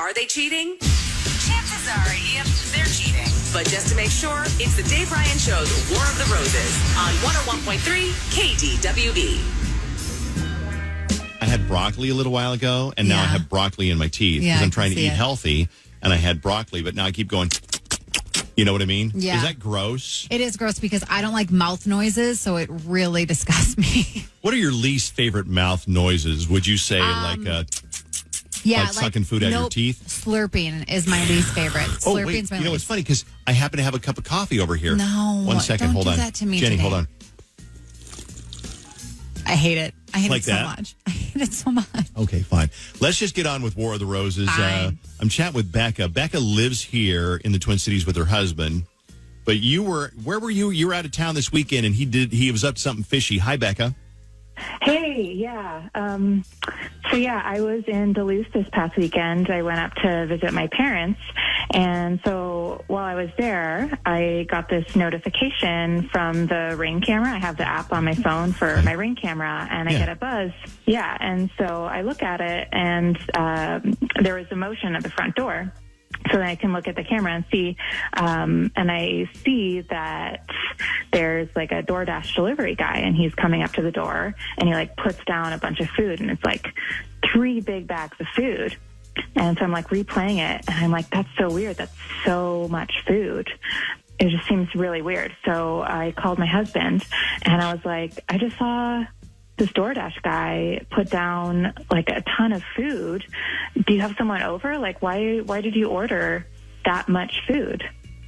Are they cheating? Chances are, yep, they're cheating. But just to make sure, it's the Dave Ryan Show's War of the Roses on 101.3 KDWB. I had broccoli a little while ago, and now I have broccoli in my teeth because I'm trying to eat healthy, and I had broccoli, but now I keep going, you know what I mean? Yeah. Is that gross? It is gross because I don't like mouth noises, so it really disgusts me. What are your least favorite mouth noises? Would you say like sucking food out of your teeth? Slurping is my least favorite. Oh, Slurping's wait. my You know, least. it's funny because I happen to have a cup of coffee over here. No. One second. Don't Hold do on. that to me Jenny, today. hold on. I hate it. I hate Like it so that? much. I hate it so much. Okay, fine. Let's just get on with War of the Roses. Fine. I'm chatting with Becca. Becca lives here in the Twin Cities with her husband. But where were you? You were out of town this weekend, and he was up to something fishy. Hi, Becca. Hey, yeah. I was in Duluth this past weekend. I went up to visit my parents. And so while I was there, I got this notification from the Ring camera. I have the app on my phone for my Ring camera, and I get a buzz. Yeah, and so I look at it, and there was a motion at the front door. So then I can look at the camera and see, and I see that there's like a DoorDash delivery guy, and he's coming up to the door, and he like puts down a bunch of food, and it's like 3 big bags of food. And so I'm like replaying it, and I'm like, that's so weird. That's so much food. It just seems really weird. So I called my husband, and I was like, I just saw this DoorDash guy put down like a ton of food. Do you have someone over? Like, why did you order that much food?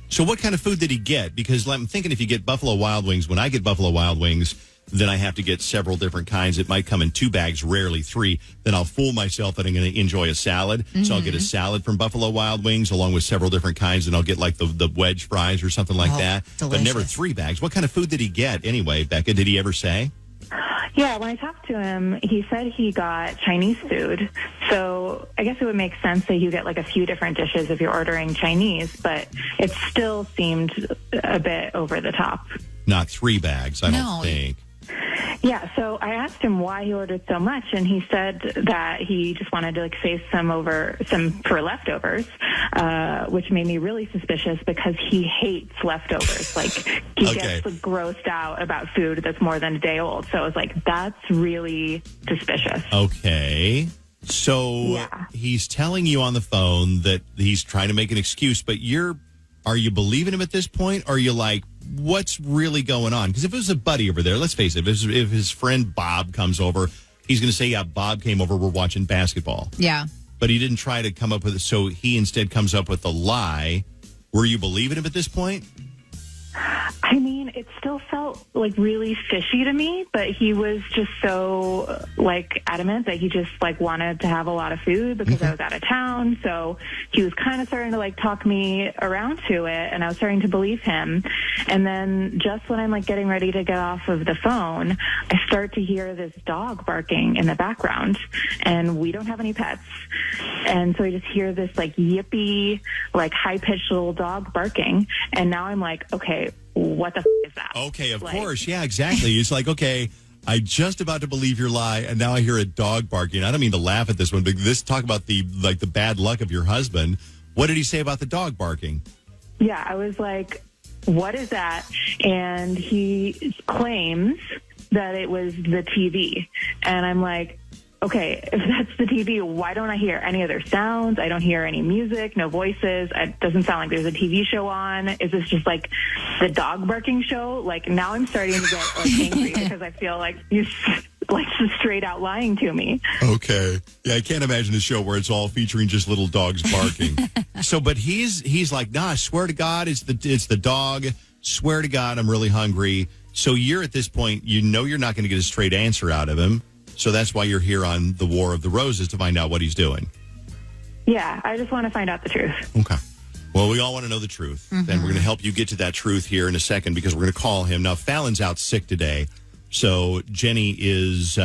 So what kind of food did he get? Because I'm thinking if you get Buffalo Wild Wings, when I get Buffalo Wild Wings, then I have to get several different kinds. It might come in 2 bags, rarely 3. Then I'll fool myself that I'm going to enjoy a salad. Mm-hmm. So I'll get a salad from Buffalo Wild Wings along with several different kinds, and I'll get like the wedge fries or something like that. Delicious. But never 3 bags. What kind of food did he get anyway, Becca? Did he ever say? Yeah, when I talked to him, he said he got Chinese food. So I guess it would make sense that you get like a few different dishes if you're ordering Chinese, but it still seemed a bit over the top. Not 3 bags, I don't think. Yeah, so I asked him why he ordered so much, and he said that he just wanted to like save some for leftovers, which made me really suspicious because he hates leftovers. Like he gets grossed out about food that's more than a day old. So I was like, that's really suspicious. Okay. So he's telling you on the phone that he's trying to make an excuse, but are you believing him at this point? Or are you like, what's really going on? Because if it was a buddy over there, let's face it, if his friend Bob comes over, he's going to say, yeah, Bob came over, we're watching basketball. Yeah. But he didn't try to come up with it, so he instead comes up with a lie. Were you believing him at this point? I mean, it still felt like really fishy to me, but he was just so like adamant that he just like wanted to have a lot of food because I was out of town. So he was kind of starting to like talk me around to it, and I was starting to believe him. And then just when I'm like getting ready to get off of the phone, I start to hear this dog barking in the background, and we don't have any pets. And so I just hear this like yippy, like high-pitched little dog barking. And now I'm like, okay, what the is that? Okay, of course. Yeah, exactly. It's like, okay, I just about to believe your lie, and now I hear a dog barking. I don't mean to laugh at this one, but talk about the bad luck of your husband. What did he say about the dog barking? Yeah, I was like, what is that? And he claims that it was the TV. And I'm like, okay, if that's the TV, why don't I hear any other sounds? I don't hear any music, no voices. It doesn't sound like there's a TV show on. Is this just like the dog barking show? Like now I'm starting to get like angry because I feel like you're like just straight out lying to me. Okay. Yeah, I can't imagine a show where it's all featuring just little dogs barking. But he's like, nah, I swear to God, it's the dog. Swear to God, I'm really hungry. So you're at this point, you know you're not going to get a straight answer out of him. So that's why you're here on the War of the Roses to find out what he's doing. Yeah, I just want to find out the truth. Okay. Well, we all want to know the truth. And we're going to help you get to that truth here in a second because we're going to call him. Now, Fallon's out sick today. So Jenny is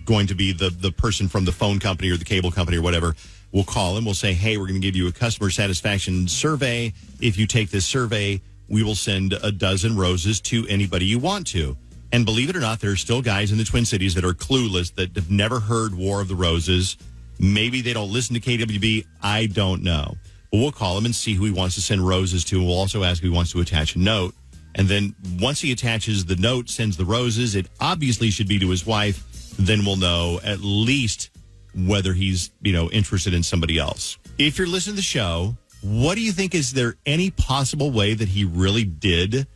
going to be the person from the phone company or the cable company or whatever. We'll call him. We'll say, hey, we're going to give you a customer satisfaction survey. If you take this survey, we will send a dozen roses to anybody you want to. And believe it or not, there are still guys in the Twin Cities that are clueless, that have never heard War of the Roses. Maybe they don't listen to KWB. I don't know. But we'll call him and see who he wants to send roses to. And we'll also ask if he wants to attach a note. And then once he attaches the note, sends the roses, it obviously should be to his wife. Then we'll know at least whether he's, interested in somebody else. If you're listening to the show, what do you think? Is there any possible way that he really did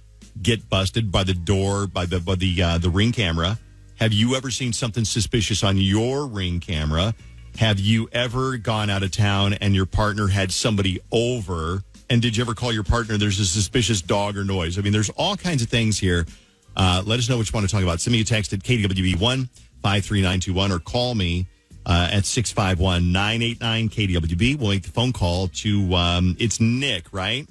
get busted by the door, by the Ring camera? Have you ever seen something suspicious on your Ring camera? Have you ever gone out of town and your partner had somebody over? And did you ever call your partner, there's a suspicious dog or noise? I mean, there's all kinds of things here. Let us know what you want to talk about. Send me a text at KWB1 53921 or call me at 651-989-KWB. We'll make the phone call to, it's Nick, right?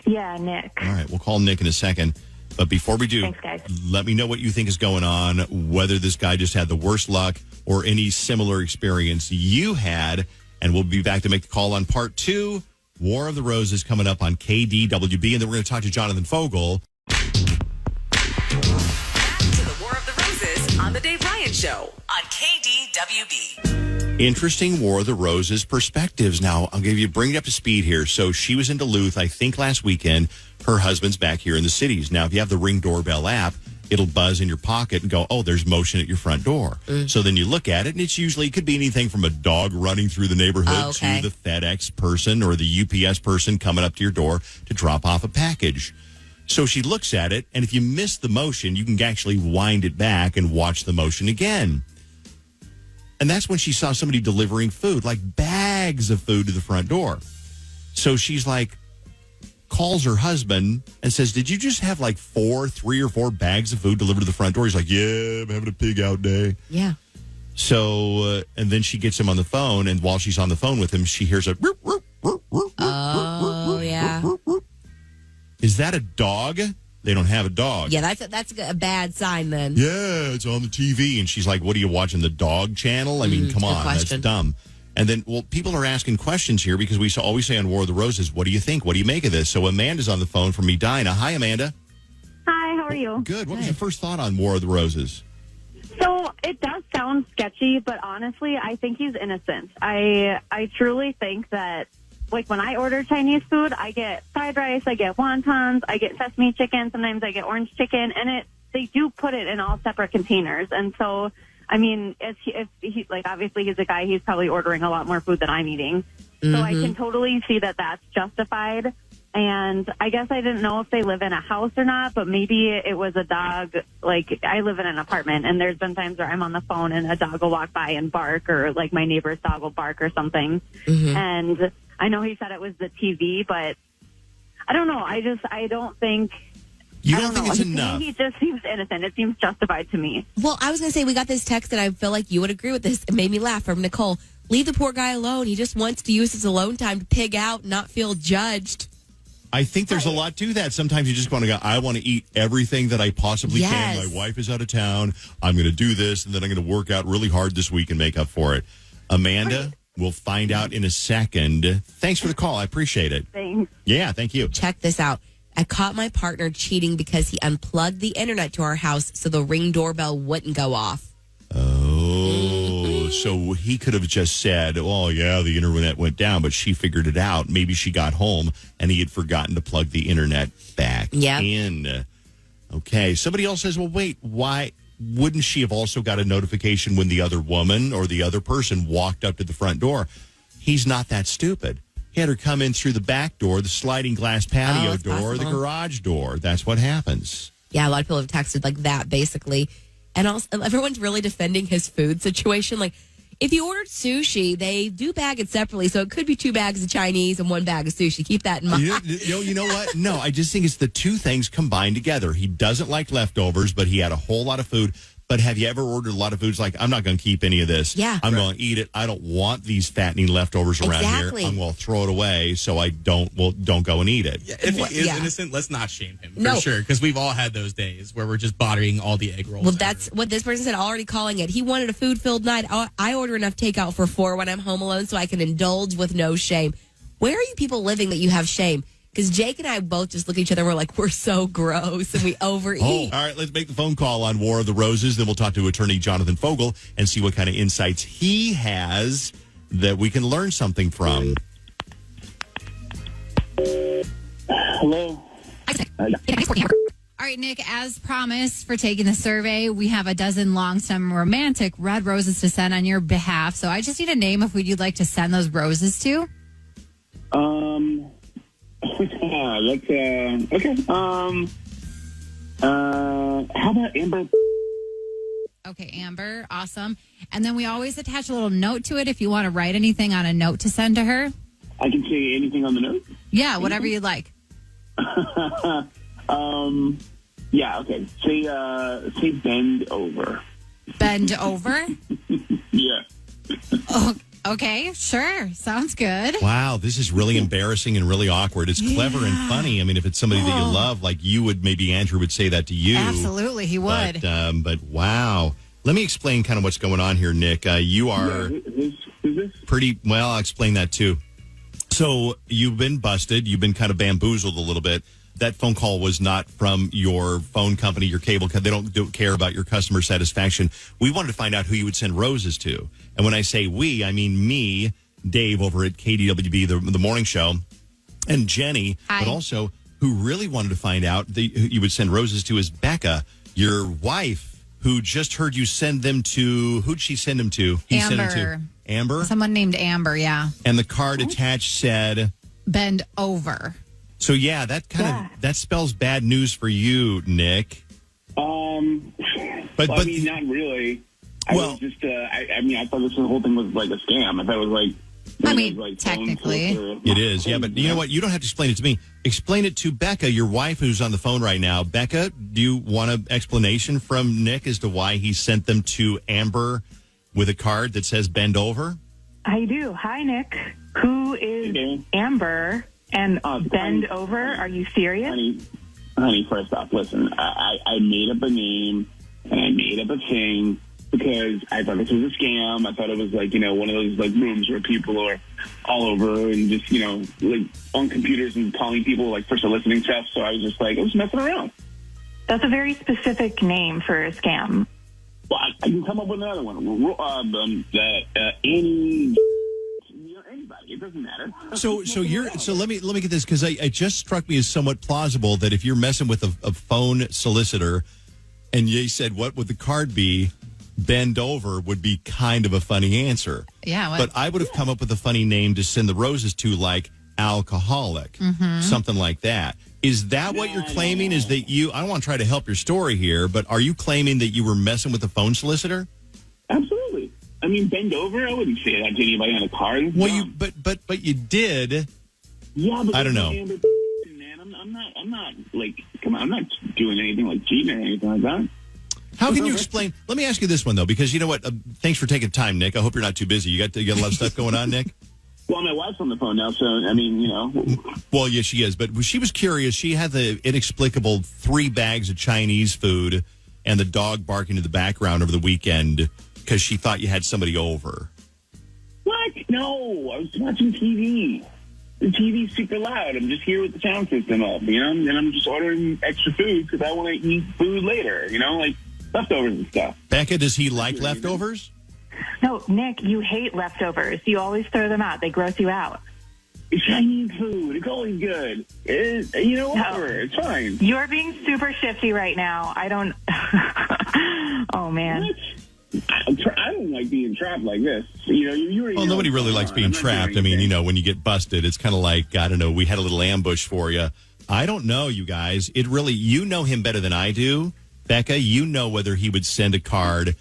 Yeah, Nick. All right, we'll call Nick in a second. But before we do, Thanks, guys. Let me know what you think is going on, whether this guy just had the worst luck or any similar experience you had. And we'll be back to make the call on part 2. War of the Roses coming up on KDWB. And then we're going to talk to Jonathan Fogel. Back to the War of the Roses on the Dave Ryan Show on KDWB. Interesting War of the Roses perspectives. Now, I'll bring it up to speed here. So she was in Duluth, I think, last weekend. Her husband's back here in the cities. Now, if you have the Ring doorbell app, it'll buzz in your pocket and go, oh, there's motion at your front door. So then you look at it, and it could be anything from a dog running through the neighborhood to the FedEx person or the UPS person coming up to your door to drop off a package. So she looks at it, and if you miss the motion, you can actually wind it back and watch the motion again. And that's when she saw somebody delivering food, like bags of food to the front door. So she's like, calls her husband and says, did you just have like 3 or 4 bags of food delivered to the front door? He's like, yeah, I'm having a pig out day. Yeah. So, and then she gets him on the phone, and while she's on the phone with him, she hears a... Oh, yeah. Is that a dog? They don't have a dog. Yeah, that's a bad sign then. Yeah, it's on the TV. And she's like, what are you watching, the dog channel? I mean, come on, that's dumb. And then, people are asking questions here because we always say on War of the Roses, what do you think? What do you make of this? So Amanda's on the phone from Medina. Hi, Amanda. Hi, how are you? Good. What was your first thought on War of the Roses? So it does sound sketchy, but honestly, I think he's innocent. I truly think that, like, when I order Chinese food, I get fried rice, I get wontons, I get sesame chicken, sometimes I get orange chicken, and they do put it in all separate containers. And so, I mean, if he obviously he's a guy, he's probably ordering a lot more food than I'm eating. So I can totally see that that's justified. And I guess I didn't know if they live in a house or not, but maybe it was a dog. Like, I live in an apartment, and there's been times where I'm on the phone and a dog will walk by and bark, or like my neighbor's dog will bark or something. And I know he said it was the TV, but I don't know. I don't think... You don't think it's enough? He just seems innocent. It seems justified to me. Well, I was going to say, we got this text, and I feel like you would agree with this. It made me laugh from Nicole. Leave the poor guy alone. He just wants to use his alone time to pig out, not feel judged. I think there's a lot to that. Sometimes you just want to go, I want to eat everything that I possibly can. My wife is out of town. I'm going to do this, and then I'm going to work out really hard this week and make up for it. Amanda, we'll find out in a second. Thanks for the call. I appreciate it. Thanks. Yeah, thank you. Check this out. I caught my partner cheating because he unplugged the internet to our house so the Ring doorbell wouldn't go off. Oh, so he could have just said, oh, yeah, the internet went down, but she figured it out. Maybe she got home and he had forgotten to plug the internet back in. Okay. Somebody else says, well, wait, why wouldn't she have also got a notification when the other woman or the other person walked up to the front door? He's not that stupid. He had her come in through the back door, the sliding glass patio door, the garage door. That's what happens. Yeah, a lot of people have texted like that, basically. And also, everyone's really defending his food situation. Like, if you ordered sushi, they do bag it separately. So it could be 2 bags of Chinese and 1 bag of sushi. Keep that in mind. You know what? No, I just think it's the two things combined together. He doesn't like leftovers, but he had a whole lot of food. But have you ever ordered a lot of foods like, I'm not going to keep any of this. Yeah. I'm going to eat it. I don't want these fattening leftovers around here. I'm going to throw it away so I don't go and eat it. Yeah, if he is innocent, let's not shame him, for sure. Because we've all had those days where we're just bottling all the egg rolls. Well, that's what this person said, already calling it. He wanted a food-filled night. I order enough takeout for 4 when I'm home alone so I can indulge with no shame. Where are you people living that you have shame? Because Jake and I both just look at each other and we're like, we're so gross and we overeat. All right, let's make the phone call on War of the Roses. Then we'll talk to attorney Jonathan Fogel and see what kind of insights he has that we can learn something from. Hello. All right, Nick, as promised for taking the survey, we have a dozen long-stem romantic red roses to send on your behalf. So I just need a name of who you'd like to send those roses to. Let's, okay. How about Amber? Okay, Amber. Awesome. And then we always attach a little note to it if you want to write anything on a note to send to her. I can say anything on the note? Yeah, whatever you'd like. Yeah, okay. Say bend over. Bend over? Yeah. Oh, okay, sure. Sounds good. Wow, this is really embarrassing and really awkward. It's clever and funny. I mean, if it's somebody that you love, like you would, maybe Andrew would say that to you. Absolutely, he would. But wow. Let me explain kind of what's going on here, Nick. You are Who's this? pretty, well, I'll explain that too. So you've been busted. You've been kind of bamboozled a little bit. That phone call was not from your phone company, your cable company. They don't care about your customer satisfaction. We wanted to find out who you would send roses to. And when I say we, I mean me, Dave, over at KDWB, the morning show, and Jenny, Hi. but also who really wanted to find out who you would send roses to is Becca, your wife, who just heard you send them to, who'd she send them to? He sent them Amber. to Amber. Someone named Amber, yeah. And the card attached said, Bend over. so yeah, that kind of, that spells bad news for you, Nick. But I mean, not really. I was just, I mean, I thought this whole thing was like a scam. I thought it was like, I mean, technically. It is, yeah, but you know what? You don't have to explain it to me. Explain it to Becca, your wife, who's on the phone right now. Becca, do you want an explanation from Nick as to why he sent them to Amber with a card that says bend over? I do. Hi, Nick. Who is Okay. Amber and bend over? Are you serious? Honey, first off, listen, I made up a name and I made up a thing because I thought this was a scam. I thought it was like, one of those like rooms where people are all over and just, like on computers and calling people like for soliciting stuff. So I was just like, I was messing around. That's a very specific name for a scam. Well, I can come up with another one. Anybody. It doesn't matter. So let me get this, because it just struck me as somewhat plausible that if you're messing with a phone solicitor and you said, what would the card be? Bend over would be kind of a funny answer. Yeah. But I would have come up with a funny name to send the roses to, like alcoholic, something like that. Is that what you're claiming? Is that you, I don't want to try to help your story here, but are you claiming that you were messing with the phone solicitor? Absolutely. I mean, bend over. I wouldn't say that to anybody on a card. Well, but you did. Yeah, but I don't know. Man, I'm not like, come on, I'm not doing anything like cheating or anything like that. How can you explain? Let me ask you this one though, because you know what? Thanks for taking time, Nick. I hope you're not too busy. You got a lot of stuff going on, Nick. Well, my wife's on the phone now, so I mean, Well, yes, she is, but she was curious. She had the inexplicable 3 bags of Chinese food and the dog barking in the background over the weekend because she thought you had somebody over. What? No, I was watching TV. The TV's super loud. I'm just here with the sound system up, and I'm just ordering extra food because I want to eat food later, like leftovers and stuff. Becca, does he like leftovers? No, Nick, you hate leftovers. You always throw them out. They gross you out. It's Chinese food. It's always good. Whatever. It's fine. You're being super shifty right now. I don't... Oh, man. What? I don't like being trapped like this. Well, nobody really likes being trapped. I mean, when you get busted, it's kind of like, I don't know, we had a little ambush for you. I don't know, you guys. It really, you know him better than I do. Becca, you know whether he would send a card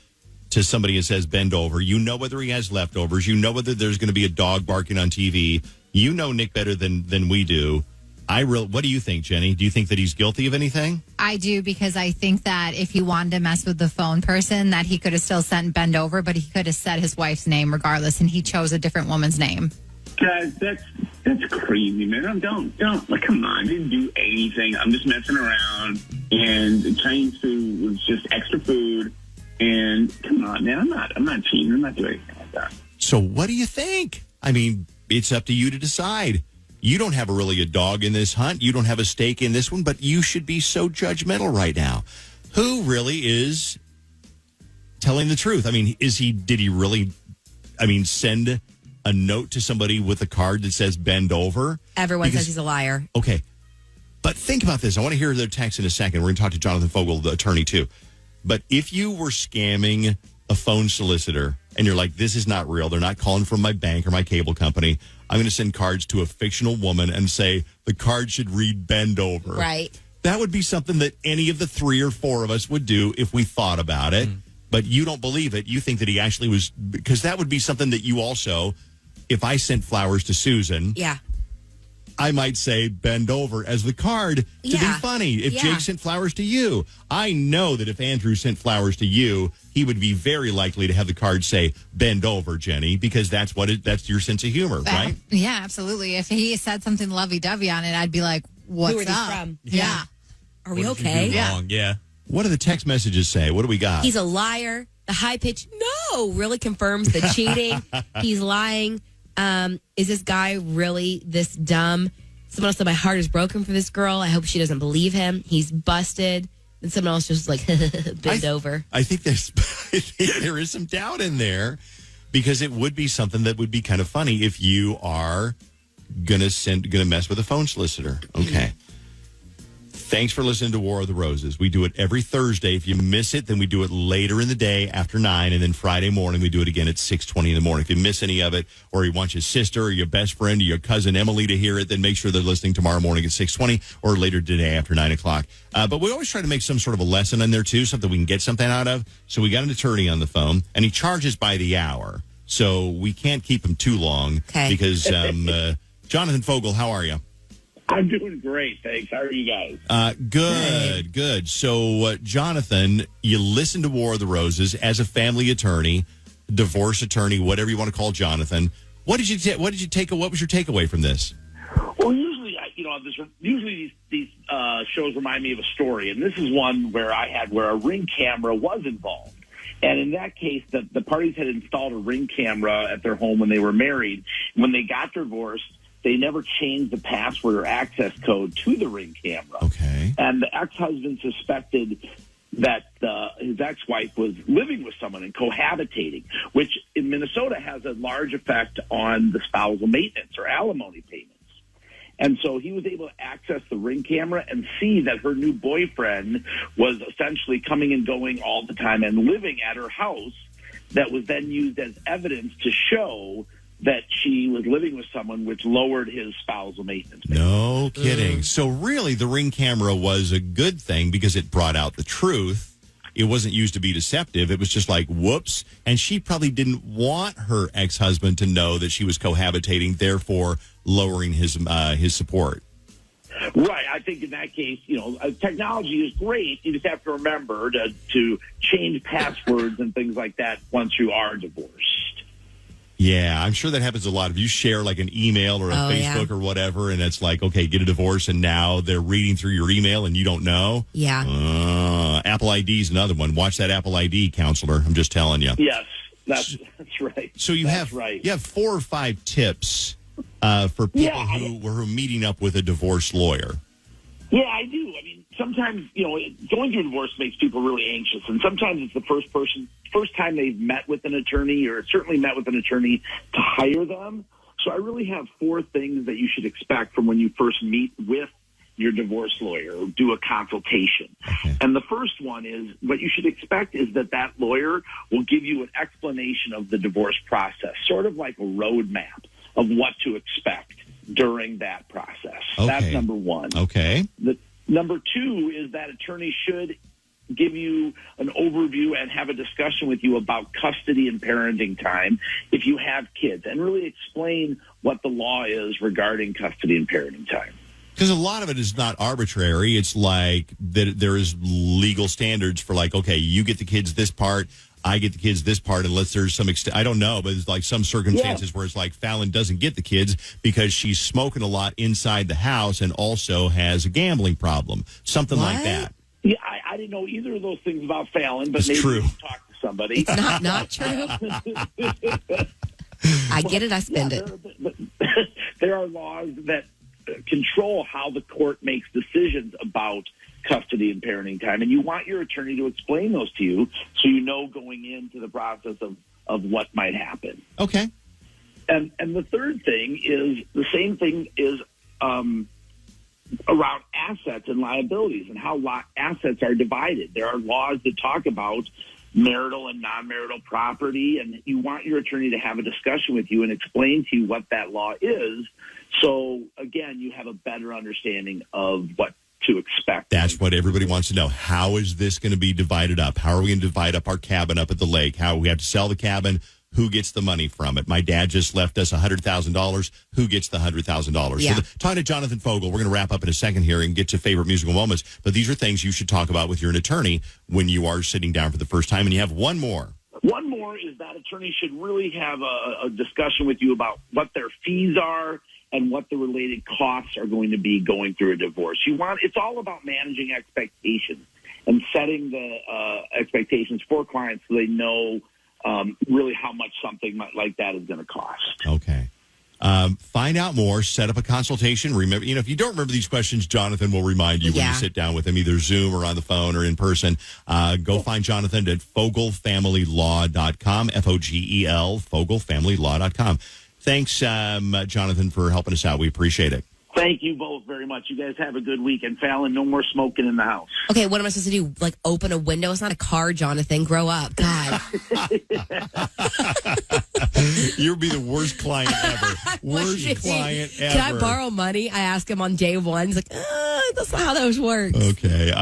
to somebody that says bend over. You know whether he has leftovers. You know whether there's going to be a dog barking on TV. You know Nick better than we do. What do you think, Jenny? Do you think that he's guilty of anything? I do, because I think that if he wanted to mess with the phone person, that he could have still sent bend over, but he could have said his wife's name regardless, and he chose a different woman's name. Guys, that's crazy, man. Don't. Like, come on. I didn't do anything. I'm just messing around, and the Chinese food was just extra food. And come on, man. I'm not cheating. I'm not doing anything like that. So what do you think? I mean, it's up to you to decide. You don't have really a dog in this hunt. You don't have a stake in this one, but you should be so judgmental right now. Who really is telling the truth? I mean, did he really, send a note to somebody with a card that says bend over. Everyone says he's a liar. Okay. But think about this. I want to hear their text in a second. We're going to talk to Jonathan Fogel, the attorney, too. But if you were scamming a phone solicitor and you're like, this is not real, they're not calling from my bank or my cable company, I'm going to send cards to a fictional woman and say the card should read bend over. Right. That would be something that any of the 3 or 4 of us would do if we thought about it. But you don't believe it. You think that he actually was, because that would be something that you also, if I sent flowers to Susan, I might say bend over as the card to be funny. If Jake sent flowers to you, I know that if Andrew sent flowers to you, he would be very likely to have the card say bend over, Jenny, because that's that's your sense of humor, right? Yeah, absolutely. If he said something lovey-dovey on it, I'd be like, what's Who are these up? from? Yeah. Are we okay? Yeah. What do the text messages say? What do we got? He's a liar. The high pitch, no, really confirms the cheating. He's lying. Is this guy really this dumb? Someone else said, my heart is broken for this girl. I hope she doesn't believe him. He's busted. And someone else just like, bend over. I think there is some doubt in there because it would be something that would be kind of funny if you are gonna mess with a phone solicitor. Okay. Thanks for listening to War of the Roses. We do it every Thursday. If you miss it, then we do it later in the day after 9, and then Friday morning we do it again at 6:20 in the morning. If you miss any of it, or you want your sister or your best friend or your cousin Emily to hear it, then make sure they're listening tomorrow morning at 6:20 or later today after 9 o'clock. But we always try to make some sort of a lesson in there, too, something we can get something out of. So we got an attorney on the phone, and he charges by the hour. So we can't keep him too long because Jonathan Fogel, how are you? I'm doing great, thanks. How are you guys? Good. So, Jonathan, you listen to War of the Roses as a family attorney, divorce attorney, whatever you want to call Jonathan. What was your takeaway from this? Well, usually, these shows remind me of a story, and this is one where a Ring camera was involved. And in that case, the parties had installed a Ring camera at their home when they were married. When they got divorced, they never changed the password or access code to the Ring camera. Okay. And the ex-husband suspected that his ex-wife was living with someone and cohabitating, which in Minnesota has a large effect on the spousal maintenance or alimony payments. And so he was able to access the Ring camera and see that her new boyfriend was essentially coming and going all the time and living at her house. That was then used as evidence to show that she was living with someone, which lowered his spousal maintenance. No kidding. So really, the Ring camera was a good thing because it brought out the truth. It wasn't used to be deceptive. It was just like, whoops. And she probably didn't want her ex-husband to know that she was cohabitating, therefore lowering his support. Right. I think in that case, technology is great. You just have to remember to change passwords and things like that once you are divorced. Yeah, I'm sure that happens a lot. If you share like an email or a Facebook or whatever, and it's like, okay, get a divorce, and now they're reading through your email and you don't know. Yeah. Apple ID is another one. Watch that Apple ID, counselor. I'm just telling you. Yes, that's right. So you have 4 or 5 tips for people who are meeting up with a divorce lawyer. Yeah, I do. I mean, sometimes, going through a divorce makes people really anxious. And sometimes it's the first time they've met with an attorney or certainly met with an attorney to hire them. So I really have 4 things that you should expect from when you first meet with your divorce lawyer or do a consultation. Okay. And the first one is what you should expect is that lawyer will give you an explanation of the divorce process, sort of like a roadmap of what to expect during that process. Okay. That's number 1. Okay. Number 2 is that attorney should give you an overview and have a discussion with you about custody and parenting time if you have kids, and really explain what the law is regarding custody and parenting time. Because a lot of it is not arbitrary. It's like that there is legal standards for like, okay, you get the kids this part, I get the kids this part, unless there's some I don't know, but it's like some circumstances where it's like Fallon doesn't get the kids because she's smoking a lot inside the house and also has a gambling problem, something like that. Yeah, I didn't know either of those things about Fallon, but it's maybe true. we can talk to somebody. It's not true. I get it. I spend it. There are laws that control how the court makes decisions about custody and parenting time, and you want your attorney to explain those to you so you know going into the process of what might happen. Okay. And the third thing is the same thing is around assets and liabilities and how assets are divided. There are laws that talk about marital and non-marital property, and you want your attorney to have a discussion with you and explain to you what that law is. So, again, you have a better understanding of what to expect. That's what everybody wants to know. How is this going to be divided up? How are we going to divide up our cabin up at the lake? How we have to sell the cabin? Who gets the money from it? My dad just left us $100,000. Who gets the $100,000? Yeah. So talking to Jonathan Fogel, we're going to wrap up in a second here and get to favorite musical moments. But these are things you should talk about with your attorney when you are sitting down for the first time. And you have one more. One more is that attorney should really have a discussion with you about what their fees are and what the related costs are going to be going through a divorce. It's all about managing expectations and setting the expectations for clients so they know really how much something like that is going to cost. Okay. Find out more. Set up a consultation. Remember, if you don't remember these questions, Jonathan will remind you when you sit down with him, either Zoom or on the phone or in person. Go find Jonathan at FogelFamilyLaw.com, FOGEL, FogelFamilyLaw.com. Thanks, Jonathan, for helping us out. We appreciate it. Thank you both very much. You guys have a good week. And Fallon, no more smoking in the house. Okay, what am I supposed to do? Like open a window? It's not a car, Jonathan. Grow up. God. You'll be the worst client ever. Worst client ever. Can I borrow money? I ask him on day one. He's like, that's not how those work. Okay.